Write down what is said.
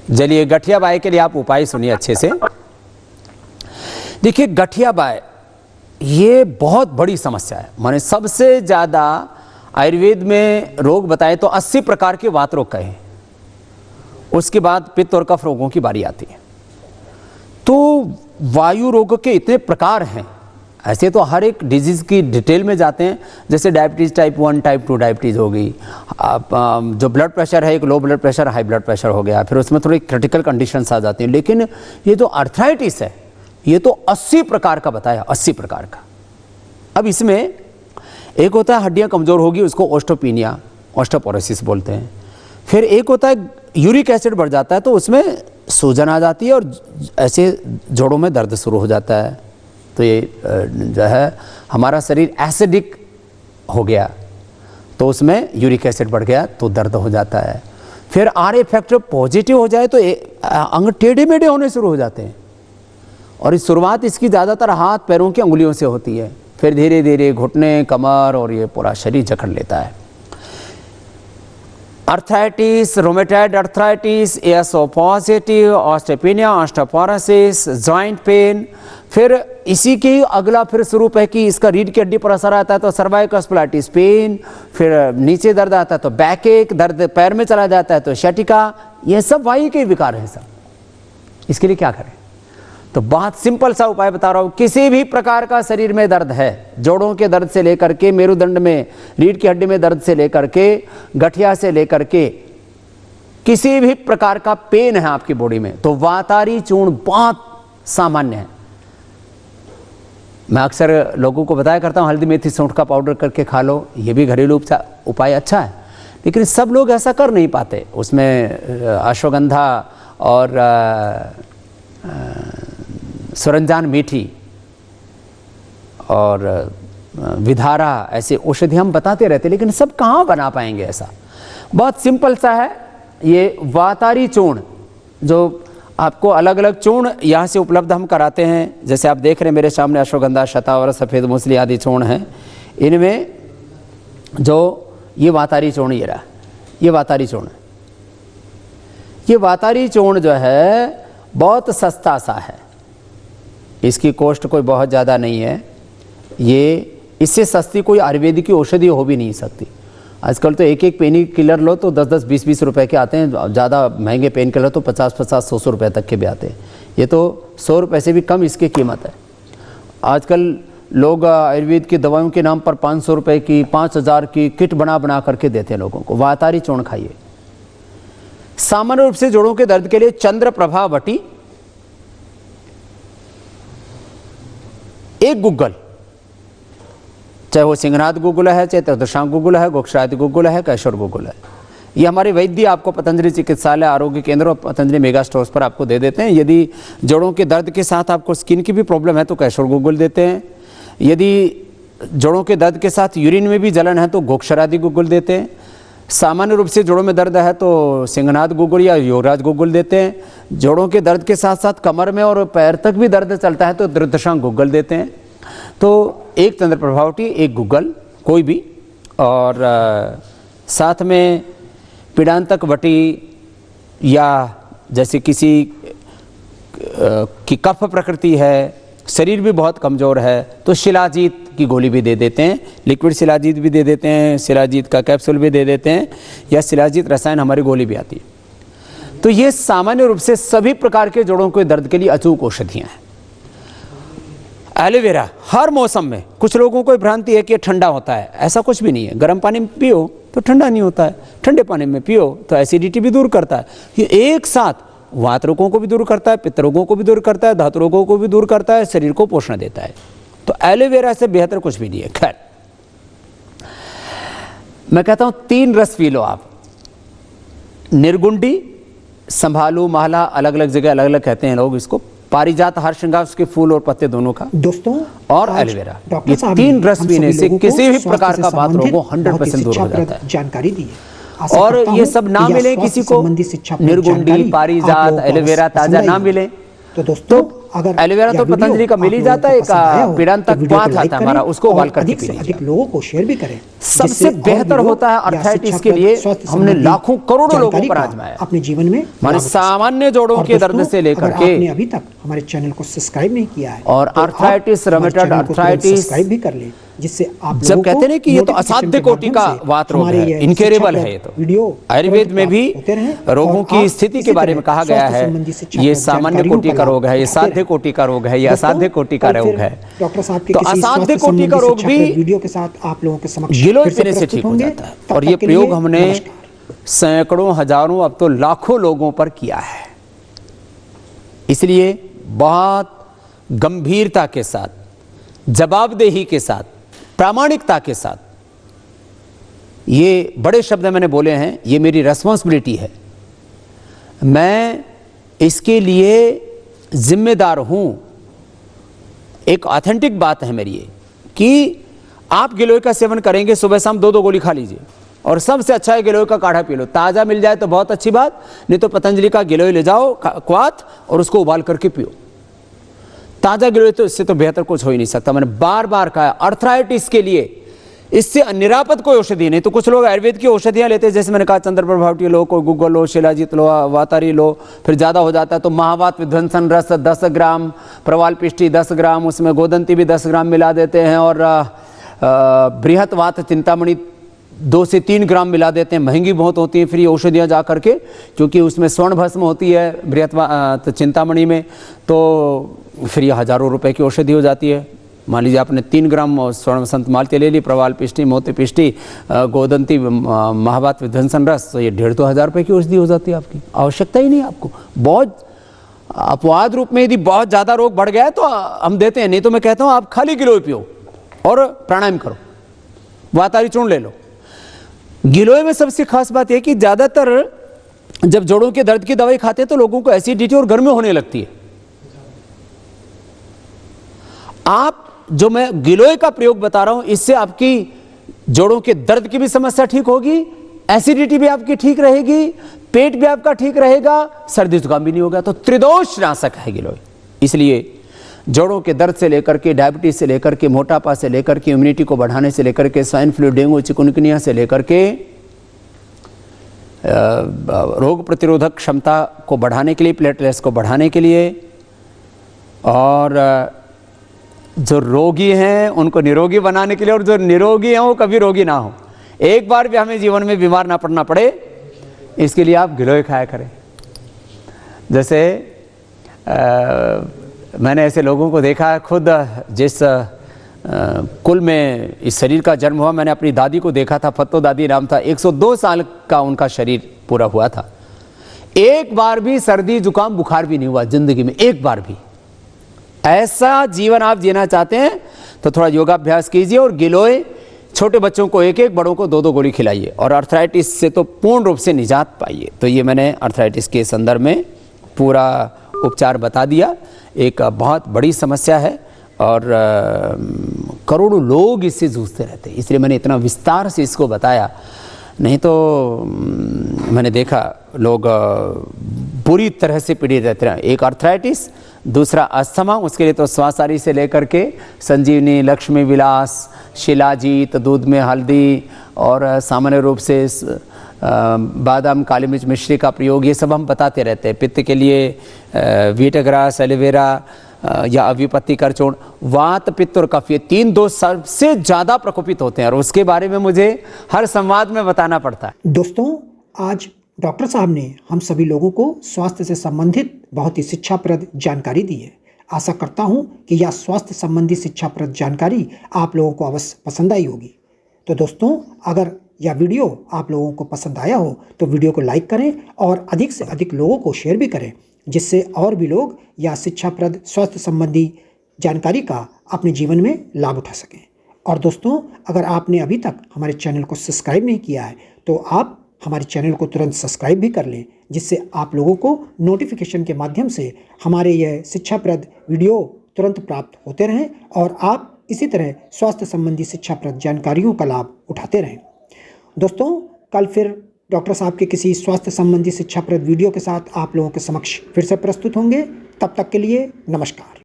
चलिए, गठिया बाय के लिए आप उपाय सुनिए अच्छे से। देखिए, गठिया बाय ये बहुत बड़ी समस्या है। माने सबसे ज़्यादा आयुर्वेद में रोग बताए तो 80 प्रकार के वात रोग कहे, उसके बाद पित्त और कफ रोगों की बारी आती है। तो वायु रोग के इतने प्रकार हैं, ऐसे तो हर एक डिजीज़ की डिटेल में जाते हैं। जैसे डायबिटीज़ टाइप 1 टाइप 2 डायबिटीज़ हो गई, जो ब्लड प्रेशर है, एक low blood pressure high blood pressure हो गया, फिर उसमें थोड़ी क्रिटिकल कंडीशंस आ जाती हैं। लेकिन ये जो अर्थराइटिस है ये तो 80 प्रकार का बताया, 80 प्रकार का। अब इसमें एक होता है हड्डियाँ कमज़ोर होगी, उसको ओस्टोपीनिया ऑस्टियोपोरोसिस बोलते हैं। फिर एक होता है यूरिक एसिड बढ़ जाता है तो उसमें सूजन आ जाती है और ऐसे जोड़ों में दर्द शुरू हो जाता है। तो ये जो है हमारा शरीर एसिडिक हो गया तो उसमें यूरिक एसिड बढ़ गया तो दर्द हो जाता है। फिर आर फैक्टर पॉजिटिव हो जाए तो अंग टेढ़े मेढ़े होने शुरू हो जाते हैं, और इस शुरुआत इसकी ज़्यादातर हाथ पैरों की अंगुलियों से होती है। फिर धीरे धीरे घुटने, कमर और ये पूरा शरीर जकड़ लेता है। Arthritis, rheumatoid arthritis, SO positive, osteopenia, osteoporosis, joint pain. फिर इसी के अगला फिर स्वरूप है कि इसका रीढ़ की हड्डी पर असर आता है तो सर्वाइकल स्पॉन्डिलाइटिस पेन। फिर नीचे दर्द आता है तो बैक एक, दर्द पैर में चला जाता है तो शटिका। ये सब वायु के विकार हैं सब। इसके लिए क्या करें? तो बहुत सिंपल सा उपाय बता रहा हूं। किसी भी प्रकार का शरीर में दर्द है, जोड़ों के दर्द से लेकर के मेरुदंड में, रीढ़ की हड्डी में दर्द से लेकर के, गठिया से लेकर के, किसी भी प्रकार का पेन है आपकी बॉडी में, तो वातारी चूर्ण बहुत सामान्य है। मैं अक्सर लोगों को बताया करता हूं, हल्दी मेथी सौंठ का पाउडर करके खा लो, ये भी घरेलू उपाय अच्छा है। लेकिन सब लोग ऐसा कर नहीं पाते। उसमें अश्वगंधा और सुरंजान मीठी और विधारा ऐसे औषधि हम बताते रहते, लेकिन सब कहाँ बना पाएंगे ऐसा। बहुत सिंपल सा है ये वातारी चूर्ण, जो आपको अलग अलग चूर्ण यहाँ से उपलब्ध हम कराते हैं। जैसे आप देख रहे हैं मेरे सामने अश्वगंधा, शतावर, सफ़ेद मूसली आदि चूर्ण हैं। इनमें जो ये वातारी चूर्ण, ये रहा, ये वातारी चूर्ण। ये वातारी चूर्ण जो है बहुत सस्ता सा है, इसकी कॉस्ट कोई बहुत ज़्यादा नहीं है। ये इससे सस्ती कोई आयुर्वेदिक की औषधि हो भी नहीं सकती। आजकल तो एक एक पेन किलर लो तो 10-10, 20-20 रुपए के आते हैं। ज़्यादा महंगे पेन किलर तो 50-50, 100 रुपए तक के भी आते हैं। ये तो 100 रुपए से भी कम इसकी कीमत है। आजकल लोग आयुर्वेद की दवाओं के नाम पर 500 रुपए की, 5000 की किट बना बना करके देते हैं लोगों को। वातारी चूर्ण खाइए। सामान्य रूप से जोड़ों के दर्द के लिए चंद्र प्रभा वटी, एक गुग्गल, चाहे वो सिंहनाद गुग्गुल है, चाहे त्रिदशांग गुग्गुल है, गोक्षरादि गुग्गुल है, कैशोर गुग्गुल है, ये हमारे वैद्य आपको पतंजलि चिकित्सालय, आरोग्य केंद्र और पतंजलि मेगा स्टोर्स पर आपको दे देते हैं। यदि जोड़ों के दर्द के साथ आपको स्किन की भी प्रॉब्लम है तो कैशोर गुग्गुल देते हैं। यदि जोड़ों के दर्द के साथ यूरिन में भी जलन है तो गोक्षरादि गुग्गुल देते हैं। सामान्य रूप से जोड़ों में दर्द है तो सिंहनाद गुग्गुल या योगराज गुग्गुल देते हैं। जोड़ों के दर्द के साथ साथ कमर में और पैर तक भी दर्द चलता है तो त्रिदशांग गुग्गल देते हैं। तो एक चंद्र प्रभावटी, एक गुग्गल कोई भी, और साथ में पीड़ांतक वटी, या जैसे किसी की कफ प्रकृति है, शरीर भी बहुत कमज़ोर है तो शिलाजीत की गोली भी दे देते हैं, लिक्विड शिलाजीत भी दे देते हैं, शिलाजीत का कैप्सूल भी दे देते हैं, या शिलाजीत रसायन हमारी गोली भी आती है। तो ये सामान्य रूप से सभी प्रकार के जोड़ों के दर्द के लिए अचूक औषधियाँ हैं। एलोवेरा हर मौसम में, कुछ लोगों को भ्रांति है कि ये ठंडा होता है, ऐसा कुछ भी नहीं है। गर्म पानी में पियो तो ठंडा नहीं होता है, ठंडे पानी में पियो तो एसिडिटी भी दूर करता है। ये एक साथ वात रोगों को भी दूर करता है, पित्त रोगों को भी दूर करता है, धातु रोगों को भी दूर करता है, शरीर को पोषण देता है। तो एलोवेरा से बेहतर कुछ भी नहीं है। खैर, मैं कहता हूं 3 रस पी लो आप। निर्गुंडी, संभालू, महला, अलग अलग जगह अलग अलग कहते हैं लोग इसको। पारिजात, हर श्रृंगार, उसके फूल और पत्ते दोनों का, दोस्तों, और एलोवेरा, ये 3 रस पीने से किसी भी प्रकार का वात रोग 100% दूर हो जाता है। जानकारी दी है। और ये सब ना मिले किसी को, निर्गुंडी, पारिजात, एलोवेरा ताजा ना मिले तो अगर एलोवेरा तो पतंजलि का मिल ही जाता है, एक पीड़ांतक क्वाथ आता है हमारा, उसको उबाल करके पी लीजिए। अधिक लोगों को शेयर भी करें। सबसे बेहतर होता है अर्थराइटिस के लिए, हमने लाखों करोड़ों लोगों पर आजमाया अपने जीवन में। हमारे सामान्य जोड़ों के दर्द से लेकर के, आपने अभी तक हमारे चैनल को सब्सक्राइब नहीं किया है और अर्थराइटिस, रूमेटॉइड अर्थराइटिस सब्सक्राइब भी कर लें, जिससे आप जब कहते हैं कि ये तो असाध्य कोटि का वात रोग है, इनक्योरेबल है, ये तो आयुर्वेद में भी रोगों की स्थिति के बारे में कहा गया है, ये सामान्य कोटि का रोग है, ये साध्य कोटि का रोग है, ये असाध्य कोटि का रोग है। डॉक्टर साहब के तो असाध्य कोटि का रोग भी वीडियो के साथ आप लोगों के समक्ष गिलोय पीने से ठीक हो जाता है। और ये प्रयोग हमने सैकड़ों, हजारों, अब तो लाखों लोगों पर किया है। इसलिए बहुत गंभीरता के साथ, जवाबदेही के साथ, प्रामाणिकता के साथ, ये बड़े शब्द मैंने बोले हैं, ये मेरी रेस्पॉन्सिबिलिटी है, मैं इसके लिए जिम्मेदार हूं। एक ऑथेंटिक बात है मेरी ये कि आप गिलोय का सेवन करेंगे, सुबह शाम 2-2 गोली खा लीजिए, और सबसे अच्छा है गिलोय का काढ़ा पी लो। ताज़ा मिल जाए तो बहुत अच्छी बात, नहीं तो पतंजलि का गिलोय ले जाओ क्वाथ और उसको उबाल करके पियो। ताज़ा गिलोय तो इससे तो बेहतर कुछ हो ही नहीं सकता। मैंने बार बार कहा, अर्थराइटिस के लिए इससे निरापद कोई औषधि नहीं। तो कुछ लोग आयुर्वेद की औषधियां लेते हैं, जैसे मैंने कहा चंद्र प्रभावटी लो, कोई गुग्गल लो, शिलाजीत लो, वातारी लो, फिर ज़्यादा हो जाता है तो महावात विध्वंसन रस 10 ग्राम, प्रवाल पिष्टी 10 ग्राम, उसमें गोदंती भी 10 ग्राम मिला देते हैं, और बृहत वात चिंतामणि 2 से 3 ग्राम मिला देते हैं। महंगी बहुत होती है फिर ये औषधियाँ जा करके, क्योंकि उसमें स्वर्ण भस्म होती है बृहत चिंतामणि में, तो फिर ये हज़ारों रुपए की औषधि हो जाती है। मान लीजिए आपने 3 ग्राम स्वर्ण वसंत मालती ले ली, प्रवाल पिष्टी, मोती पिष्टी, गोदंती, महावात विध्वंसन रस, तो ये 1,500 2,000 रुपये की औषधि हो जाती है। आपकी आवश्यकता ही नहीं आपको। बहुत अपवाद रूप में यदि बहुत ज़्यादा रोग बढ़ गया है तो हम देते हैं, नहीं तो मैं कहता हूँ आप खाली गिलोय पियो और प्राणायाम करो, वातारी चूर्ण ले लो। गिलोय में सबसे खास बात यह कि ज़्यादातर जब जोड़ों के दर्द की दवाई खाते हैं तो लोगों को एसिडिटी और गर्मी होने लगती है। आप जो मैं गिलोय का प्रयोग बता रहा हूं, इससे आपकी जोड़ों के दर्द की भी समस्या ठीक होगी, एसिडिटी भी आपकी ठीक रहेगी, पेट भी आपका ठीक रहेगा, सर्दी जुकाम भी नहीं होगा। तो त्रिदोष नाशक है गिलोय। इसलिए जोड़ों के दर्द से लेकर के, डायबिटीज से लेकर के, मोटापा से लेकर के, इम्यूनिटी को बढ़ाने से लेकर के, स्वाइन फ्लू, डेंगू, चिकुनगुनिया से लेकर के रोग प्रतिरोधक क्षमता को बढ़ाने के लिए, प्लेटलेट्स को बढ़ाने के लिए, और जो रोगी हैं उनको निरोगी बनाने के लिए, और जो निरोगी हैं वो कभी रोगी ना हो, एक बार भी हमें जीवन में बीमार ना पड़ना पड़े, इसके लिए आप गिलोय खाया करें। जैसे मैंने ऐसे लोगों को देखा, खुद जिस कुल में इस शरीर का जन्म हुआ, मैंने अपनी दादी को देखा था, फत्तो दादी नाम था, 102 साल का उनका शरीर पूरा हुआ था, एक बार भी सर्दी जुकाम बुखार भी नहीं हुआ जिंदगी में, एक बार भी। ऐसा जीवन आप जीना चाहते हैं तो थोड़ा योगाभ्यास कीजिए, और गिलोय छोटे बच्चों को 1-1, बड़ों को 2-2 गोली खिलाइए, और अर्थराइटिस से तो पूर्ण रूप से निजात पाइए। तो ये मैंने अर्थराइटिस के संदर्भ में पूरा उपचार बता दिया। एक बहुत बड़ी समस्या है और करोड़ों लोग इससे जूझते रहते हैं, इसलिए मैंने इतना विस्तार से इसको बताया। नहीं तो मैंने देखा लोग बुरी तरह से पीड़ित रहते हैं। एक अर्थराइटिस, दूसरा अस्थमा, उसके लिए तो स्वासारी से लेकर के संजीवनी, लक्ष्मी विलास, शिलाजीत, दूध में हल्दी, और सामान्य रूप से बादाम, काली मिर्च मिश्री का प्रयोग, ये सब हम बताते रहते हैं। पित्त के लिए वीटग्रास, एलोवेरा या अविपत्ति करचूर्ण, वात, पित्त और कफ, ये 3 दोष सबसे ज़्यादा प्रकोपित होते हैं, और उसके बारे में मुझे हर संवाद में बताना पड़ता है। दोस्तों, आज डॉक्टर साहब ने हम सभी लोगों को स्वास्थ्य से संबंधित बहुत ही शिक्षाप्रद जानकारी दी है। आशा करता हूं कि यह स्वास्थ्य संबंधी शिक्षाप्रद जानकारी आप लोगों को अवश्य पसंद आई होगी। तो दोस्तों, अगर यह वीडियो आप लोगों को पसंद आया हो तो वीडियो को लाइक करें और अधिक से अधिक लोगों को शेयर भी करें, जिससे और भी लोग यह शिक्षाप्रद स्वास्थ्य संबंधी जानकारी का अपने जीवन में लाभ उठा सकें। और दोस्तों, अगर आपने अभी तक हमारे चैनल को सब्सक्राइब नहीं किया है तो आप हमारे चैनल को तुरंत सब्सक्राइब भी कर लें, जिससे आप लोगों को नोटिफिकेशन के माध्यम से हमारे यह शिक्षाप्रद वीडियो तुरंत प्राप्त होते रहें, और आप इसी तरह स्वास्थ्य संबंधी शिक्षाप्रद जानकारियों का लाभ उठाते रहें। दोस्तों, कल फिर डॉक्टर साहब के किसी स्वास्थ्य संबंधी शिक्षाप्रद वीडियो के साथ आप लोगों के समक्ष फिर से प्रस्तुत होंगे। तब तक के लिए नमस्कार।